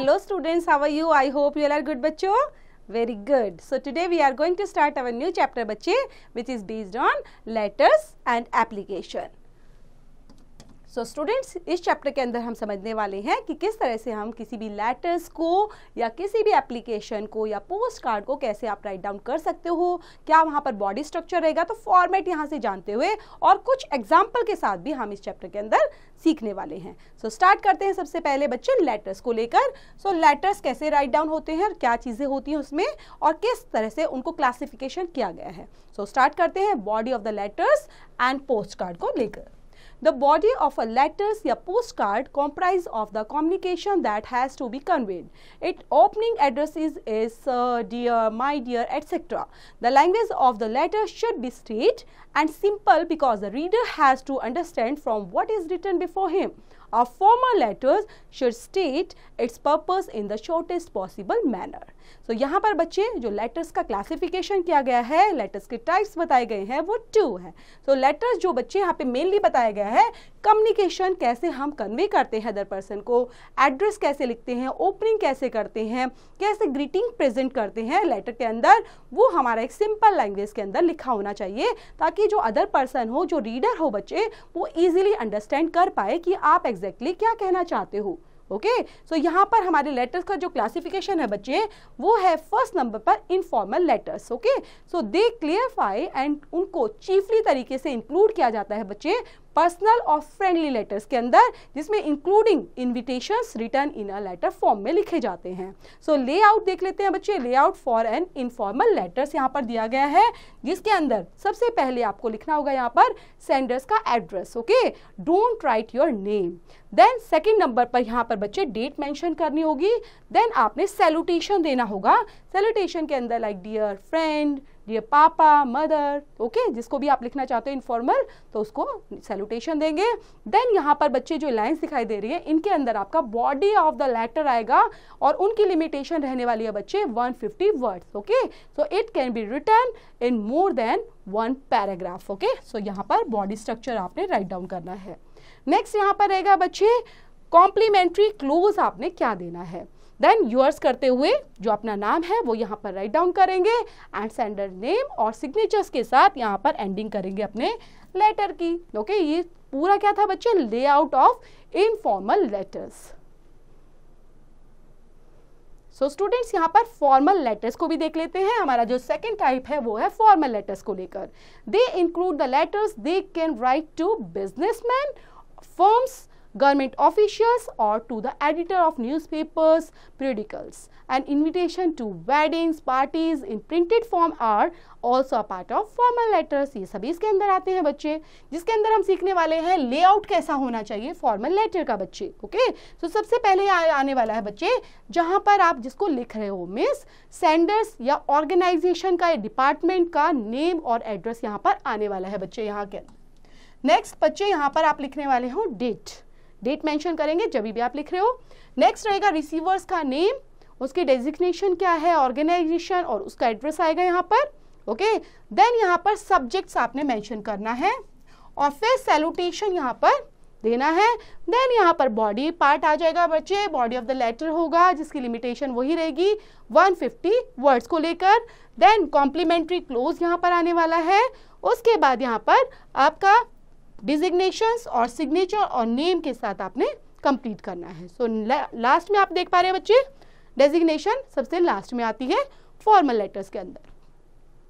Hello students, how are you? I hope you all are good बच्चों. Very good. So today we are going to start our new chapter बच्चे, which is based on letters and application. So students, इस chapter के अंदर हम समझने वाले हैं कि किस तरह से हम किसी भी लेटर्स को या किसी भी एप्लीकेशन को या पोस्ट कार्ड को कैसे आप राइट डाउन कर सकते हो, क्या वहाँ पर बॉडी स्ट्रक्चर रहेगा, तो फॉर्मेट यहाँ से जानते हुए और कुछ एग्जाम्पल के साथ भी हम इस चैप्टर के अंदर सीखने वाले हैं. सो स्टार्ट करते हैं सबसे पहले बच्चे लेटर्स को लेकर. सो लेटर्स कैसे राइट डाउन होते हैं और क्या चीज़ें होती हैं उसमें और किस तरह से उनको क्लासिफिकेशन किया गया है. सो स्टार्ट करते हैं body of the letters and post card को लेकर. The body of a letters या postcard comprise of the communication that has to be conveyed. Its opening address is dear, my dear, etc. The language of the letter should be straight and simple because the reader has to understand from what is written before him. Our formal letters should state its purpose in the shortest possible manner. So यहाँ पर बच्चे जो letters का classification किया गया है, letters के types बताए गए हैं, वो 2 है. तो लेटर्स जो बच्चे यहाँ पे मेनली बताया गया है, कम्युनिकेशन कैसे हम कन्वे करते हैं अदर पर्सन को, एड्रेस कैसे लिखते हैं, ओपनिंग कैसे करते हैं, कैसे ग्रीटिंग प्रेजेंट करते हैं लेटर के अंदर, वो हमारा एक सिंपल लैंग्वेज के अंदर लिखा होना चाहिए ताकि जो अदर पर्सन हो, जो रीडर हो बच्चे, वो इजीली अंडरस्टैंड कर पाए कि आप एग्जैक्टली क्या कहना चाहते हो. ओके, सो यहाँ पर हमारे लेटर्स का जो क्लासिफिकेशन है बच्चे, वो है फर्स्ट नंबर पर informal letters. Okay, so they clarify and उनको चीफली तरीके से इंक्लूड किया जाता है बच्चे पर्सनल और फ्रेंडली लेटर्स के अंदर, जिसमें including invitations return in a letter form में लिखे जाते हैं. सो लेआउट देख लेते हैं बच्चे. Layout for an informal letters यहाँ पर दिया गया है, जिसके अंदर सबसे पहले आपको लिखना होगा यहाँ पर सेंडर्स का address. Okay, don't write your name. Then second number पर यहाँ पर बच्चे डेट मेंशन करनी होगी. देन आपने सैल्यूटेशन देना होगा. सैल्यूटेशन के अंदर लाइक डियर फ्रेंड, डियर पापा, मदर, ओके, जिसको भी आप लिखना चाहते हो इनफॉर्मल, तो उसको सैल्यूटेशन देंगे. देन यहाँ पर बच्चे जो लाइंस दिखाई दे रही है, इनके अंदर आपका बॉडी ऑफ द लेटर आएगा और उनकी लिमिटेशन रहने वाली है बच्चे 150 words. Okay, so it can be written in more than 1 paragraph. Okay, so यहाँ पर बॉडी स्ट्रक्चर आपने राइट डाउन करना है. नेक्स्ट यहाँ पर रहेगा बच्चे कॉम्प्लीमेंट्री क्लोज आपने क्या देना है. देन यूअर्स करते हुए जो अपना नाम है वो यहाँ पर राइट डाउन करेंगे एंड सेंडर नेम और सिग्नेचर्स के साथ यहाँ पर एंडिंग करेंगे अपने लेटर की. ओके, ये पूरा क्या था बच्चे, layout of informal letters. So students, यहाँ पर फॉर्मल लेटर्स को भी देख लेते हैं. हमारा जो सेकंड टाइप है वो है फॉर्मल लेटर्स को लेकर. They include the letters they can write to businessman, firms, government officials or to the editor of newspapers, periodicals. An invitation to weddings, parties in printed form are also a part of formal letters. ये सभी इसके अंदर आते हैं बच्चे, जिसके अंदर हम सीखने वाले हैं लेआउट कैसा होना चाहिए फॉर्मल लेटर का बच्चे. ओके, तो सबसे पहले आने वाला है बच्चे जहाँ पर आप जिसको लिख रहे हो, मीन्स सेंडर्स या ऑर्गेनाइजेशन का, डिपार्टमेंट का नेम और एड्रेस यहाँ पर आने वाला है बच्चे यहाँ के. नेक्स्ट बच्चे यहाँ पर आप लिखने वाले हो डेट मेंशन करेंगे जब भी आप लिख रहे हो. नेक्स्ट रहेगा रिसीवर्स का नेम, उसकी डेजिग्नेशन क्या है, ऑर्गेनाइजेशन और उसका एड्रेस आएगा यहाँ पर. ओके, देन यहाँ पर सब्जेक्ट्स आपने मेंशन करना है और फिर सैल्यूटेशन यहाँ पर देना है. देन यहाँ पर बॉडी पार्ट आ जाएगा बच्चे, बॉडी ऑफ द लेटर होगा जिसकी लिमिटेशन वही रहेगी 150 वर्ड्स को लेकर. देन कॉम्प्लीमेंट्री क्लोज यहाँ पर आने वाला है. उसके बाद यहाँ पर आपका डिजिग्नेशंस और सिग्नेचर और नेम के साथ आपने कंप्लीट करना है. सो लास्ट में आप देख पा रहे हैं बच्चे, डेजिग्नेशन सबसे लास्ट में आती है फॉर्मल लेटर्स के अंदर.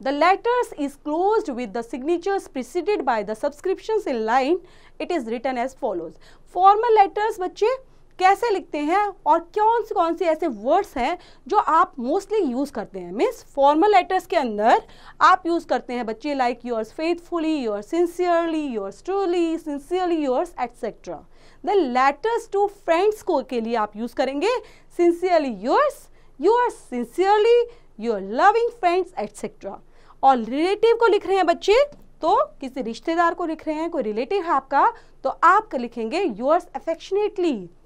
The letters is closed with the signatures preceded by the subscriptions in line. It is written as follows. Formal letters बच्चे कैसे लिखते हैं और कौन से ऐसे वर्ड्स हैं जो आप मोस्टली यूज करते हैं. मीन्स फॉर्मल लेटर्स के अंदर आप यूज करते हैं बच्चे like yours faithfully, yours sincerely, yours truly, sincerely yours etcetera. The letters to friends को के लिए आप यूज करेंगे sincerely yours, yours sincerely, your loving friends etcetera. और रिलेटिव को लिख रहे हैं बच्चे, तो किसी रिश्तेदार को लिख रहे हैं, कोई रिलेटिव है आपका, तो आप लिखेंगे yours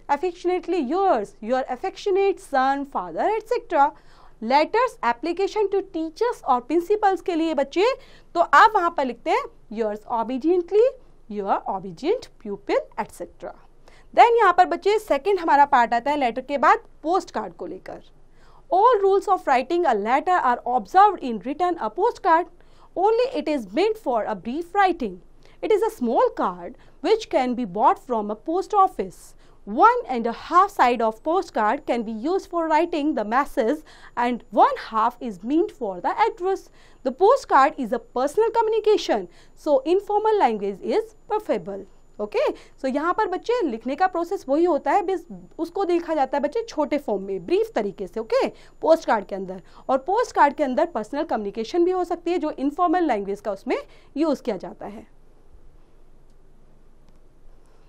affectionately yours, your affectionate son, father, etc. Letters application to teachers और प्रिंसिपल्स के लिए बच्चे, तो आप वहां पर लिखते हैं yours obediently, your obedient pupil, etc. Then यहाँ पर बच्चे सेकंड हमारा पार्ट आता है लेटर के बाद पोस्ट कार्ड को लेकर. All rules of writing a letter are observed in written a postcard. Only it is meant for a brief writing. It is a small card which can be bought from a post office. 1.5 side of postcard can be used for writing the message and 1/2 is meant for the address. The postcard is a personal communication, so informal language is preferable. Okay so यहाँ पर बच्चे लिखने का process वही होता है, बस उसको देखा जाता है बच्चे छोटे फॉर्म में, ब्रीफ तरीके से. ओके पोस्ट कार्ड के अंदर, और पोस्ट कार्ड के अंदर पर्सनल कम्युनिकेशन भी हो सकती है जो इनफॉर्मल लैंग्वेज का उसमें यूज किया जाता है.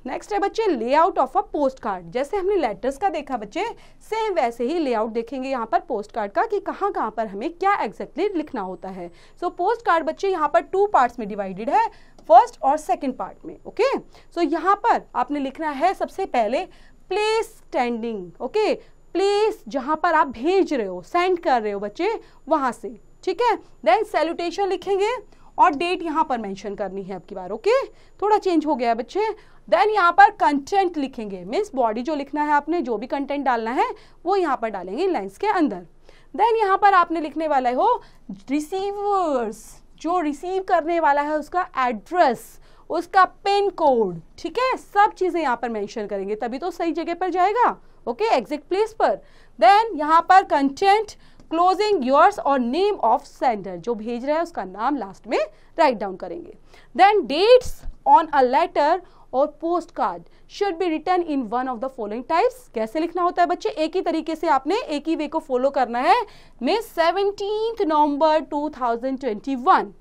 नेक्स्ट है बच्चे layout of a post card. जैसे हमने लेटर्स का देखा बच्चे, सेम वैसे ही लेआउट देखेंगे यहाँ पर पोस्ट कार्ड का कि कहाँ कहाँ पर हमें क्या एग्जैक्टली लिखना होता है. सो पोस्ट कार्ड बच्चे यहाँ पर 2 पार्ट्स में डिवाइडेड है, फर्स्ट और सेकंड पार्ट में. ओके सो यहाँ पर आपने लिखना है सबसे पहले प्लेस स्टैंडिंग. ओके प्लेस जहाँ पर आप भेज रहे हो, सेंड कर रहे हो बच्चे, वहां से. ठीक है, देन सैल्यूटेशन लिखेंगे और डेट यहाँ पर मेंशन करनी है आपकी बार. ओके थोड़ा चेंज हो गया बच्चे. देन यहाँ पर कंटेंट लिखेंगे, मीन्स बॉडी जो लिखना है आपने, जो भी कंटेंट डालना है वो यहाँ पर डालेंगे लाइंस के अंदर. देन यहाँ पर आपने लिखने वाला हो रिसीवर्स, जो रिसीव करने वाला है उसका एड्रेस, उसका पिन कोड. ठीक है, सब चीजें यहाँ पर मेंशन करेंगे, तभी तो सही जगह पर जाएगा. ओके एग्जैक्ट प्लेस पर. देन यहाँ पर कंटेंट, क्लोजिंग योर्स और नेम ऑफ सेंडर, जो भेज रहा है उसका नाम लास्ट में राइट डाउन करेंगे. Then dates on a letter और postcard should be written in one of the following types. कैसे लिखना होता है बच्चे, एक ही तरीके से आपने एक ही वे को फॉलो करना है. में 17 नवंबर 2021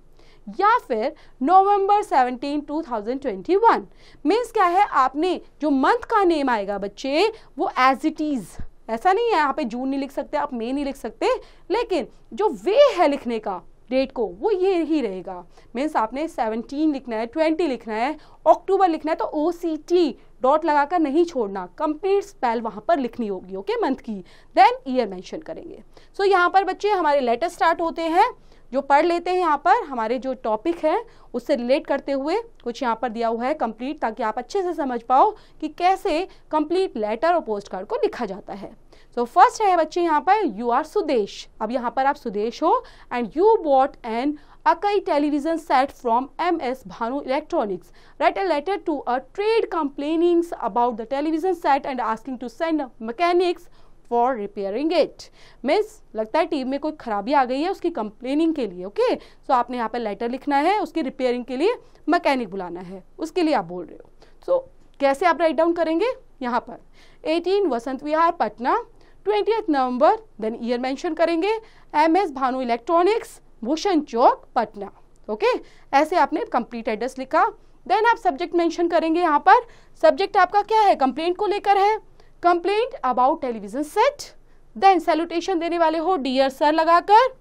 या फिर नवंबर 17 2021. मीन्स क्या है, आपने जो मंथ का नेम आएगा बच्चे वो एज इट इज, ऐसा नहीं है यहाँ पे जून नहीं लिख सकते आप, मई नहीं लिख सकते, लेकिन जो वे है लिखने का डेट को वो ये ही रहेगा. मीन्स आपने 17 लिखना है, 20 लिखना है, अक्टूबर लिखना है तो OCT डॉट लगाकर नहीं छोड़ना, कंप्लीट स्पेल वहां पर लिखनी होगी. ओके मंथ की. देन ईयर मेंशन करेंगे. सो यहाँ पर बच्चे हमारे लेटर स्टार्ट होते हैं, जो पढ़ लेते हैं. यहाँ पर हमारे जो टॉपिक है उससे रिलेट करते हुए कुछ यहाँ पर दिया हुआ है कंप्लीट, ताकि आप अच्छे से समझ पाओ कि कैसे कंप्लीट लेटर और पोस्ट कार्ड को लिखा जाता है. सो फर्स्ट है बच्चे यहाँ पर यू आर सुदेश. अब यहाँ पर आप सुदेश हो and you bought an Akai television set from MS Bhanu Electronics. Write a letter to a trade complaining about the television set and asking to send mechanics for repairing it. Means लगता है TV में कोई खराबी आ गई है, उसकी complaining के लिए. ओके सो आपने यहाँ पर लेटर लिखना है, उसकी रिपेयरिंग के लिए मैकेनिक बुलाना है, उसके लिए आप बोल रहे हो. सो कैसे आप राइट डाउन करेंगे, यहाँ पर 18 वसंत विहार पटना 20 नवंबर, देन ईयर मेंशन करेंगे, MS भानु इलेक्ट्रॉनिक्स भूषण चौक पटना. ओके ऐसे आपने कंप्लीट एड्रेस लिखा. देन आप सब्जेक्ट मेंशन करेंगे. यहाँ पर सब्जेक्ट आपका क्या है, कंप्लेंट को लेकर है, complaint about television set. Then salutation देने वाले हो डियर सर लगाकर,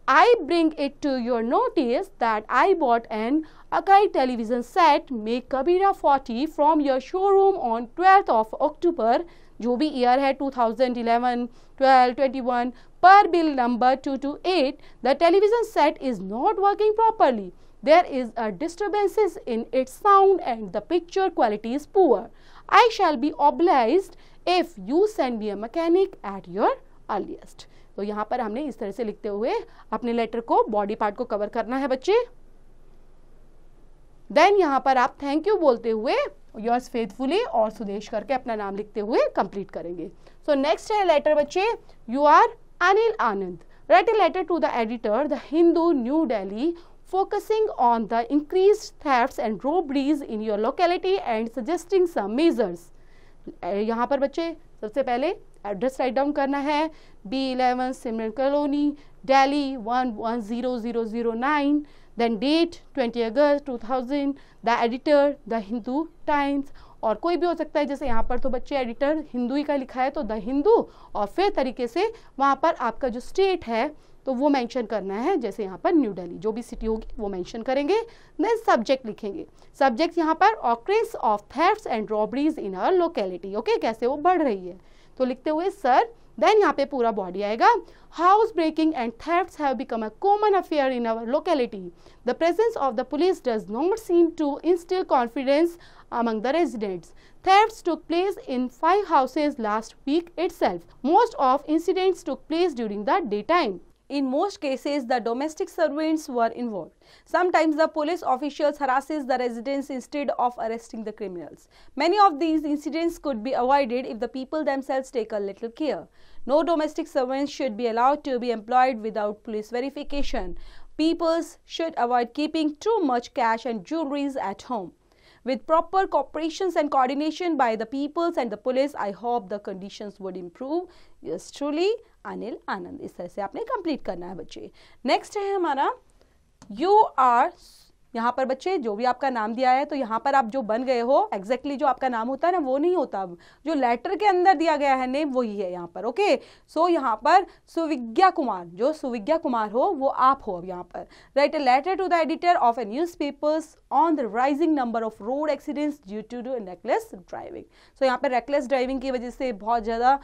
I bring it to your notice that I bought an Akai television set make Kabira 40 from your showroom on 12th of October, जो भी year है 2011, 12, 21, per bill number 228, the television set is not working properly. There is a disturbances in its sound and the picture quality is poor. I shall be obliged if you send me a mechanic at your earliest. तो यहाँ पर हमने इस तरह से लिखते हुए अपने लेटर को, बॉडी पार्ट को कवर करना है बच्चे. देन यहाँ पर आप थैंक यू बोलते हुए योर्स फेथफुली और सुदेश करके अपना नाम लिखते हुए कंप्लीट करेंगे. सो नेक्स्ट है लेटर बच्चे, you are Anil Anand. Write a letter to the editor the Hindu New Delhi focusing on the increased thefts and robberies in your locality and suggesting some measures. यहाँ पर बच्चे सबसे पहले एड्रेस राइट डाउन करना है, B11 Simran colony Delhi 110009. Then date 20 August 2000, the editor the Hindu times, और कोई भी हो सकता है. जैसे यहाँ पर तो बच्चे एडिटर हिंदू ही का लिखा है तो द हिंदू, और फिर तरीके से वहाँ पर आपका जो स्टेट है तो वो मेंशन करना है. जैसे यहाँ पर न्यू दिल्ली, जो भी सिटी होगी वो मेंशन करेंगे. देन सब्जेक्ट लिखेंगे. सब्जेक्ट यहाँ पर occurrence of thefts and robberies in our locality. Okay कैसे वो बढ़ रही है तो लिखते हुए सर देन यहाँ पे पूरा बॉडी आएगा. House breaking and thefts have become a common affair in our locality. The presence of the police does not seem to instil confidence among the residents. Thefts took place in 5 houses last week itself. Most of incidents took place during the daytime. In most cases, the domestic servants were involved. Sometimes the police officials harasses the residents instead of arresting the criminals. Many of these incidents could be avoided if the people themselves take a little care. No domestic servants should be allowed to be employed without police verification. People should avoid keeping too much cash and jewelries at home. With proper cooperations and coordination by the peoples and the police, I hope the conditions would improve. Yours truly, Anil Anand. इस तरह से आपने complete करना है बच्चे. Next है हमारा you are. यहाँ पर बच्चे जो भी आपका नाम दिया है तो यहाँ पर आप जो बन गए हो एग्जैक्टली जो आपका नाम होता है ना वो नहीं होता, जो लेटर के अंदर दिया गया है नेम वही है यहाँ पर. ओके, सो यहाँ पर सुविज्ञा कुमार, जो सुविज्ञा कुमार हो वो आप हो. अब यहाँ पर write a letter to the editor of a newspapers on the rising number of road accidents due to reckless driving. So यहाँ पर रेकलेस ड्राइविंग की वजह से बहुत ज़्यादा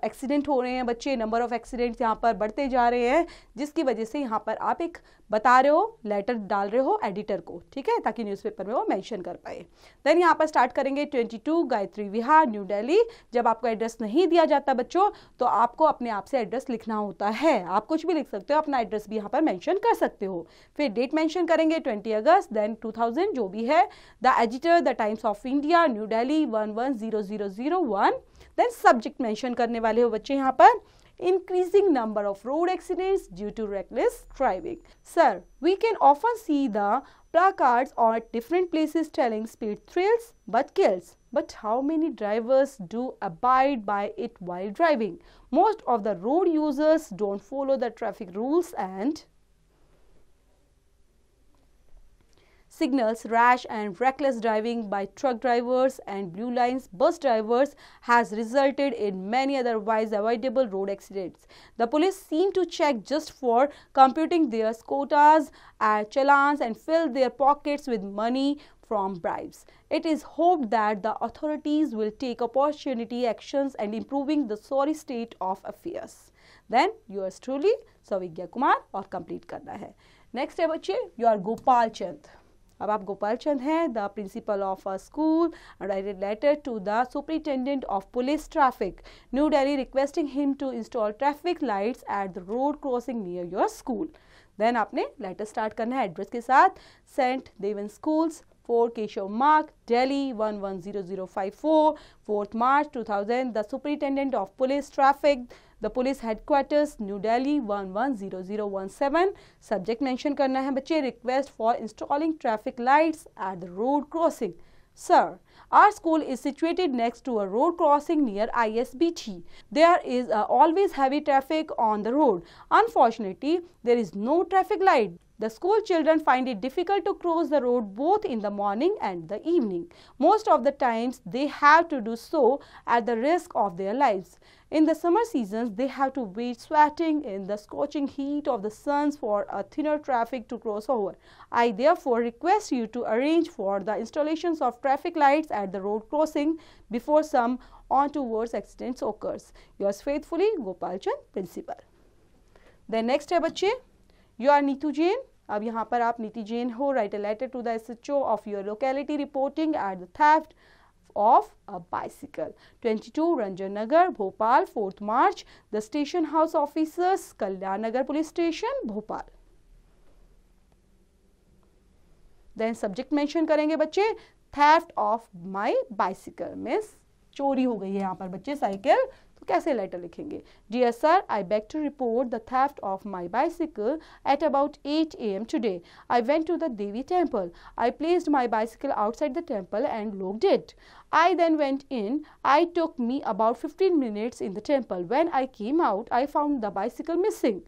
एक्सीडेंट हो रहे हैं बच्चे. नंबर ऑफ एक्सीडेंट्स यहाँ पर बढ़ते जा रहे हैं, जिसकी वजह से यहाँ पर आप एक बता रहे हो, लेटर डाल रहे हो एडिटर को, ठीक है, ताकि न्यूज़पेपर में वो मेंशन कर पाए. देन यहाँ पर स्टार्ट करेंगे 22 गायत्री विहार, न्यू दिल्ली. जब आपको एड्रेस नहीं दिया जाता बच्चों तो आपको अपने आप से एड्रेस लिखना होता है. आप कुछ भी लिख सकते हो, अपना एड्रेस भी यहाँ पर मेंशन कर सकते हो. फिर डेट मेंशन करेंगे 20 अगस्त, देन 2000 जो भी है. The editor the Times of India New Delhi 110001. Then subject mention करने वाले हो बच्चे यहाँ पर increasing number of road accidents due to reckless driving. Sir, we can often see the placards at different places telling speed thrills but kills. But how many drivers do abide by it while driving? Most of the road users don't follow the traffic rules and signals. Rash and reckless driving by truck drivers and blue lines bus drivers has resulted in many otherwise avoidable road accidents. The police seem to check just for computing their quotas and challans and fill their pockets with money from bribes. It is hoped that the authorities will take opportunity actions and improving the sorry state of affairs. Then yours truly सविज्ञा Kumar और complete करना है. Next है बच्चे your Gopal Chand. अब आप गोपाल चंद हैं. The principal of a school writed letter to the superintendent of police traffic New Delhi requesting him to install traffic lights at the road crossing near your school. Then आपने letter start करना है address के साथ. Saint देवन schools 4 Keshav मार्ग Delhi 110054 4th March 2000. The superintendent of police traffic the police headquarters New Delhi 110017. Subject mention करना है बच्चे request for installing traffic lights at the road crossing. Sir, our school is situated next to a road crossing near ISBT. There is always heavy traffic on the road. Unfortunately, there is no traffic light. The school children find it difficult to cross the road both in the morning and the evening. Most of the times, they have to do so at the risk of their lives. In the summer seasons, they have to wait sweating in the scorching heat of the sun for a thinner traffic to cross over. I therefore request you to arrange for the installations of traffic lights at the road crossing before some untoward accidents occurs. Yours faithfully, Gopal Chand, Principal. Then next है बच्चे You are Neetu Jain. अब यहाँ पर आप नीति जैन हो. Write a letter to the SHO of your locality reporting at the theft of a bicycle. 22 Ranjan Nagar, Bhopal, 4th March. The station house officers, Kalyan Nagar Police Station, Bhopal. Then subject mention करेंगे बच्चे theft of my bicycle. Means चोरी हो गई है यहाँ पर बच्चे cycle. तो कैसे लेटर लिखेंगे? Dear sir, I beg to report the theft of my bicycle at about 8 AM today. I went to the Devi temple. I placed my bicycle outside the temple and locked it. I then went in. I took me about 15 minutes in the temple. When I came out, I found the bicycle missing.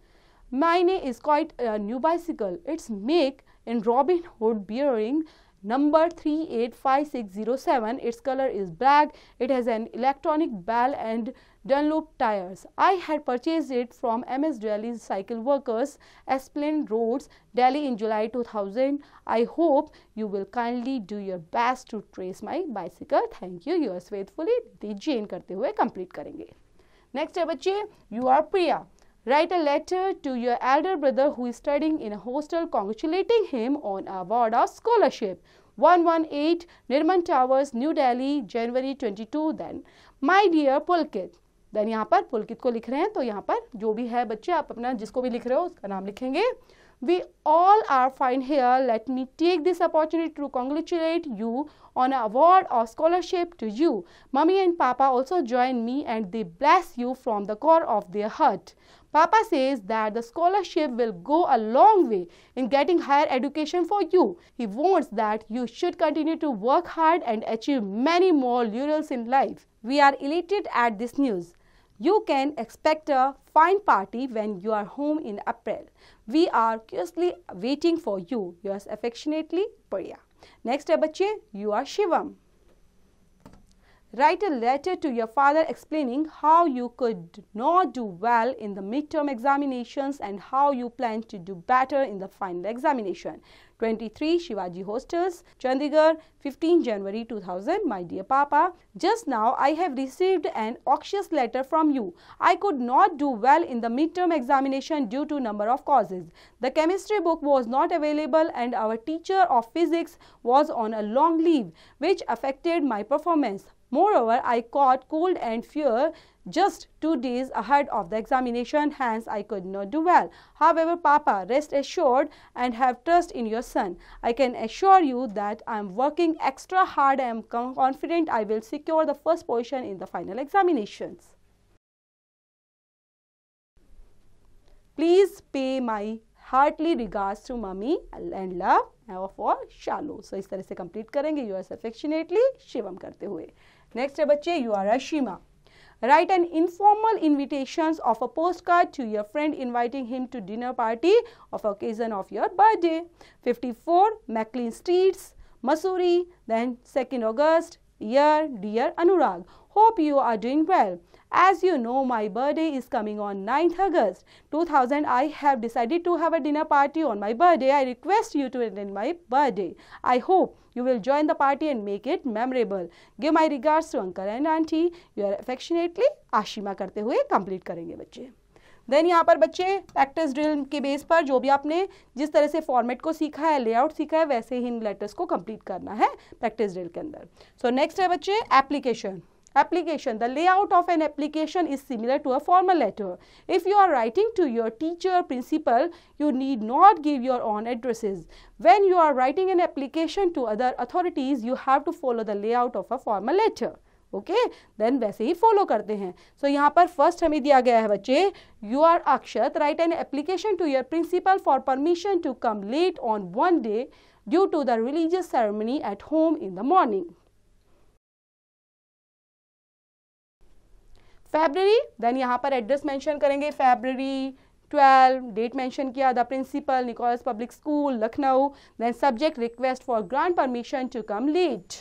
Mine is quite a new bicycle. Its make in Robin Hood bearing number 385607. Its color is black. It has an electronic bell and Dunlop tires. I had purchased it from MS Delhi Cycle Workers, Esplanade Roads, Delhi in July 2000. I hope you will kindly do your best to trace my bicycle. Thank you. Yours faithfully, नीति जैन करते हुए complete करेंगे. Next है बच्चे, you are Priya. Write a letter to your elder brother who is studying in a hostel congratulating him on a award of scholarship. 118 Nirman Towers, New Delhi, January 22. Then, my dear Pulkit. Then यहाँ पर पुलकित को लिख रहे हैं, तो यहाँ पर जो भी है बच्चे आप अपना जिसको भी लिख रहे हो उसका नाम लिखेंगे. We all are fine here. Let me take this opportunity to congratulate you on an award or scholarship to you. Mummy and Papa also join me and they bless you from the core of their heart. Papa says that the scholarship will go a long way in getting higher education for you. He wants that you should continue to work hard and achieve many more laurels in life. We are elated at this news. You can expect a fine party when you are home in April. We are curiously waiting for you. Yours affectionately, Priya. Next है बच्चे, you are Shivam. Write a letter to your father explaining how you could not do well in the midterm examinations and how you plan to do better in the final examination. 23 Shivaji Hostels, Chandigarh, 15 January 2000. My dear Papa, just now I have received an anxious letter from you. I could not do well in the midterm examination due to number of causes. The chemistry book was not available and our teacher of physics was on a long leave, which affected my performance. Moreover, I caught cold and fever just 2 days ahead of the examination, hence I could not do well. However, Papa, rest assured and have trust in your son. I can assure you that I am working extra hard and I am confident I will secure the first position in the final examinations. Please pay my heartily regards to Mummy and love for Shalu. So इस तरह से complete करेंगे yours affectionately Shivam करते हुए. Next है बच्चे, you are Ashima. Write an informal invitations of a postcard to your friend inviting him to dinner party of occasion of your birthday. 54 McLean Streets, Mussoorie. Then 2nd August. Year, dear Anurag. Hope you are doing well. As you know, my birthday is coming on 9th August 2000. I have decided to have a dinner party on my birthday. I request you to attend my birthday. I hope you will join the party and make it memorable. Give my regards to uncle and auntie. You are affectionately Ashima करते हुए complete करेंगे बच्चे. Then यहाँ पर बच्चे practice drill के base पर जो भी आपने जिस तरह से फॉर्मेट को सीखा है, लेआउट सीखा है, वैसे ही इन लेटर्स को कंप्लीट करना है प्रैक्टिस ड्रिल के अंदर. सो नेक्स्ट है बच्चे application. Application. The layout of an application is similar to a formal letter. If you are writing to your teacher, principal, you need not give your own addresses. When you are writing an application to other authorities, you have to follow the layout of a formal letter. Okay? Then वैसे ही follow करते हैं. So यहाँ पर first हमें दिया गया है बच्चे, you are Akshat. Write an application to your principal for permission to come late on one day due to the religious ceremony at home in the morning. February, then यहाँ पर address mention करेंगे February 12, date mention किया the principal Nicholas public school Lucknow. Then subject request for grant permission to come late.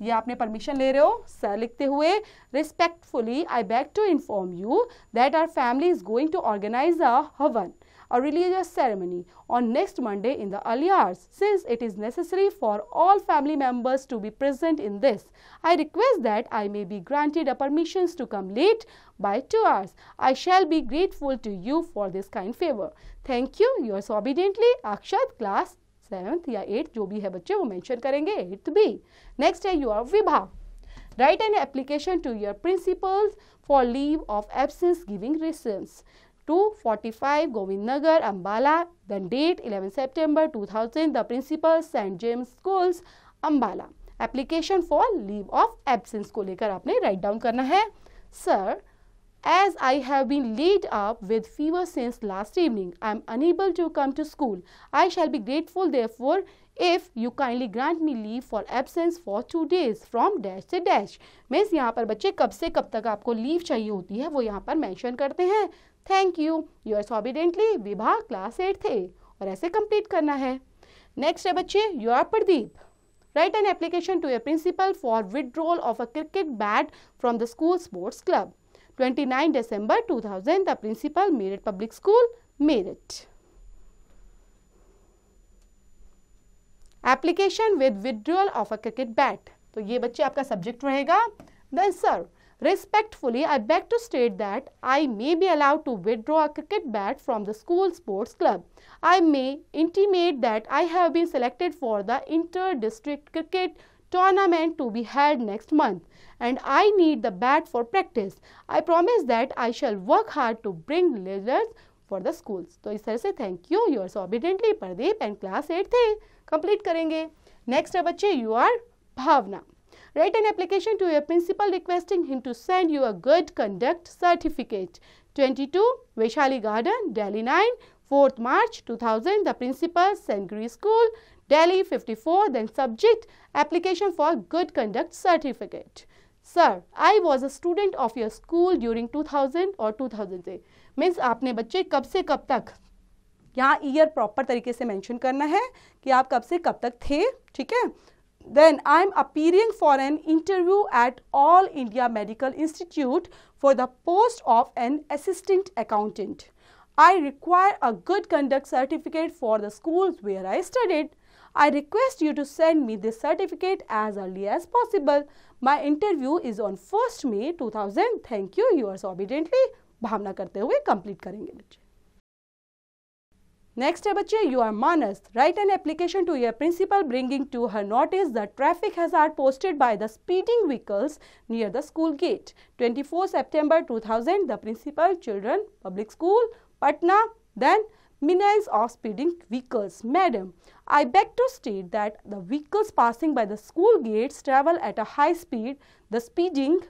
ये आपने permission ले रहे हो sir लिखते हुए. Respectfully I beg to inform you that our family is going to organise a havan, a religious ceremony on next Monday in the early hours. Since it is necessary for all family members to be present in this, I request that I may be granted a permissions to come late by 2 hours. I shall be grateful to you for this kind favor. Thank you. Yours obediently, Akshat, class 7th या 8th जो भी है बच्चे वो mention करेंगे 8th B. Next है your Vibha. Write an application to your principals for leave of absence giving reasons. 245 Govind Nagar, Ambala. Then date 11 September 2000. The principal St. James Schools, Ambala. Application for leave of absence को लेकर आपने write down करना है. Sir, as I have been laid up with fever since last evening, I am unable to come to school. I shall be grateful therefore if you kindly grant me leave for absence for 2 days from dash से dash. Means यहाँ पर बच्चे कब से कब तक आपको leave चाहिए होती है वो यहाँ पर मेंशन करते हैं. Thank you. Yours obediently Vibha class 8 थे और ऐसे कंप्लीट करना है. नेक्स्ट है बच्चे you are Pradeep. Write an application to a principal for withdrawal of a cricket bat from the school sports club. 29 December 2000. The principal, Meerut Public School, Meerut. Application with withdrawal of a cricket bat. तो ये बच्चे आपका subject रहेगा. Then sir, Respectfully, I beg to state that I may be allowed to withdraw a cricket bat from the school sports club. I may intimate that I have been selected for the inter-district cricket tournament to be held next month and I need the bat for practice. I promise that I shall work hard to bring results for the schools. तो इस तरह से thank you, yours obediently Pradeep and class 8 थे, complete करेंगे. Next है बच्चे you are Bhavna. Write an application to your principal requesting him to send you a good conduct certificate. 22 Vaishali Garden, Delhi 9, 4th March 2000. The principal, St. Greece School, Delhi 54. Then subject, application for good conduct certificate. Sir, I was a student of your school during 2000 or 2000 से. Means आपने बच्चे कब से कब तक, यहाँ year proper तरीके से मेंशन करना है कि आप कब से कब तक थे, ठीक है. Then I am appearing for an interview at All India Medical Institute for the post of an assistant accountant. I require a good conduct certificate for the schools where I studied. I request you to send me this certificate as early as possible. My interview is on 1st May 2000. Thank you. Yours obediently. भावना करते हुए complete करेंगे बच्चे. Next है बच्चे you are Manas. Write an application to your principal bringing to her notice the traffic hazard posted by the speeding vehicles near the school gate. 24 September 2000. The principal, children public school, Patna. Then menace of speeding vehicles. Madam, I beg to state that the vehicles passing by the school gates travel at a high speed. The speeding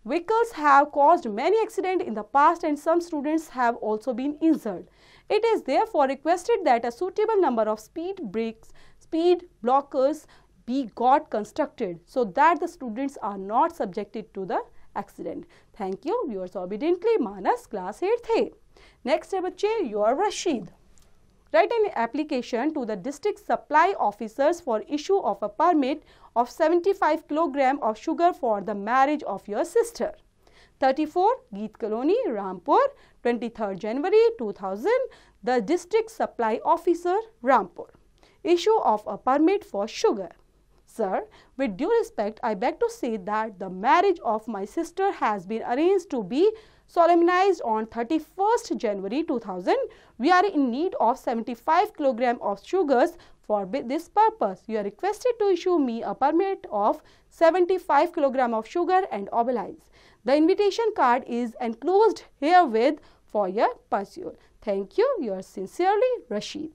vehicles have caused many accidents in the past and some students have also been injured. It is therefore requested that a suitable number of speed brakes, speed blockers be got constructed so that the students are not subjected to the accident. Thank you. Yours obediently Manas, class 8 थे. Next है बच्चे your Rashid. Write an application to the district supply officers for issue of a permit of 75 kg of sugar for the marriage of your sister. 34 Geet Colony, Rampur, 23rd January 2000. The district supply officer, Rampur. Issue of a permit for sugar. Sir, with due respect, I beg to say that the marriage of my sister has been arranged to be solemnized on 31st January 2000. We are in need of 75 kg of sugars for this purpose. You are requested to issue me a permit of 75 kg of sugar and oblige. The invitation card is enclosed herewith for your pursuit. Thank you. Yours sincerely, Rashid.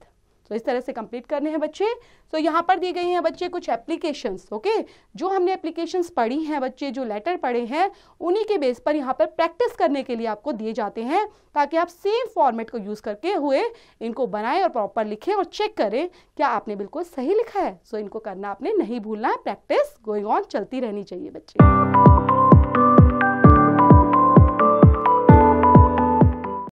तो इस तरह से complete करने हैं बच्चे. तो यहाँ पर दी गई हैं बच्चे कुछ एप्लीकेशंस. ओके, जो हमने एप्लीकेशंस पढ़ी हैं बच्चे, जो लेटर पढ़े हैं, उन्हीं के बेस पर यहाँ पर प्रैक्टिस करने के लिए आपको दिए जाते हैं ताकि आप सेम फॉर्मेट को यूज़ करके हुए इनको बनाएं और प्रॉपर लिखें और चेक करें क्या आपने बिल्कुल सही लिखा है. सो इनको करना आपने नहीं भूलना है. प्रैक्टिस गोइंग ऑन चलती रहनी चाहिए बच्चे.